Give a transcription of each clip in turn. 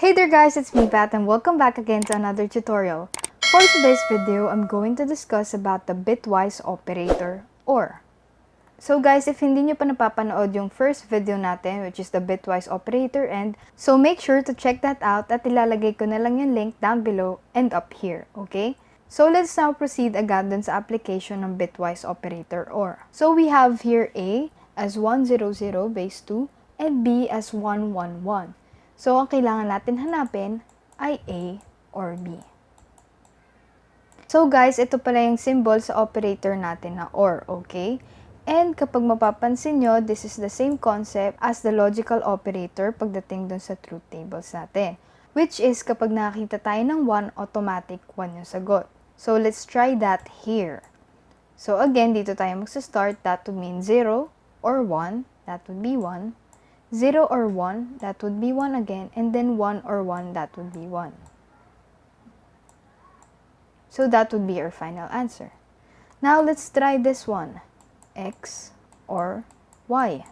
Hey there guys, it's me Pat and welcome back again to another tutorial. For today's video, I'm going to discuss about the Bitwise Operator or. So guys, if hindi nyo pa napapanood yung first video natin, which is the Bitwise Operator and so make sure to check that out at ilalagay ko na lang yung link down below and up here, okay? So let's now proceed agad dun sa application ng Bitwise Operator or. So we have here A as 100 base 2 and B as 111. So, ang kailangan natin hanapin ay A or B. So, guys, ito pala yung symbol sa operator natin na OR, okay? And kapag mapapansin nyo, this is the same concept as the logical operator pagdating dun sa truth tables natin. Which is, kapag nakakita tayo ng 1, automatic 1 yung sagot. So, let's try that here. So, again, dito tayo magsa-start. That would mean 0 or 1. That would be 1. 0 or 1, that would be 1 again, and then 1 or 1, that would be 1. So that would be our final answer. Now let's try this one, X or Y.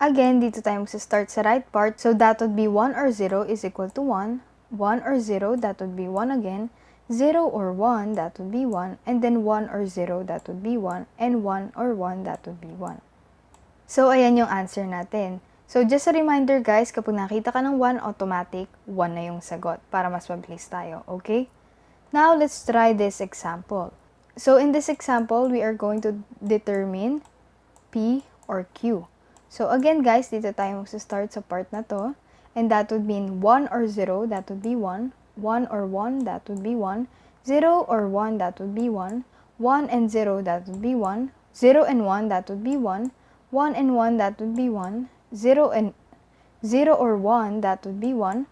Again, dito tayo magsa-start sa right part, so that would be 1 or 0 is equal to 1, 1 or 0, that would be 1 again, 0 or 1, that would be 1, and then 1 or 0, that would be 1, and 1 or 1, that would be 1. So ayan yung answer natin. So, just a reminder guys, kapag nakita ka ng 1, automatic, 1 na yung sagot para mas mabilis tayo, okay? Now, let's try this example. So, in this example, we are going to determine P or Q. So, again guys, dito tayo magsa-start sa part na to. And that would mean 1 or 0, that would be 1. 1 or 1, that would be 1. 0 or 1, that would be 1. 1 and 0, that would be 1. 0 and 1, that would be 1. 1 and 1, that would be 1. 0 or 1, that would be 1.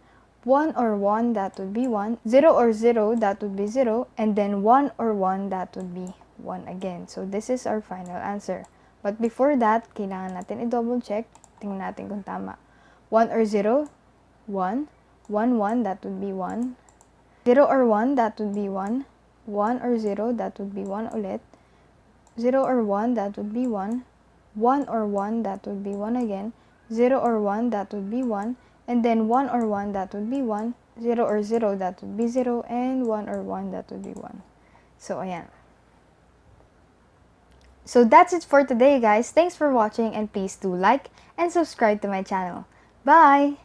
1 or 1, that would be 1. 0 or 0, that would be 0. And then 1 or 1, that would be 1 again. So, this is our final answer. But before that, kailangan natin i-double check. Tingnan natin kung tama. 1 or 0, 1. 1, 1, that would be 1. 0 or 1, that would be 1. 1 or 0, that would be 1 ulit. 0 or 1, that would be 1. 1 or 1, that would be 1 again. 0 or 1, that would be 1, and then 1 or 1, that would be 1, 0 or 0, that would be 0, and 1 or 1, that would be 1. So, ayan. So, that's it for today, guys. Thanks for watching, and please do like and subscribe to my channel. Bye!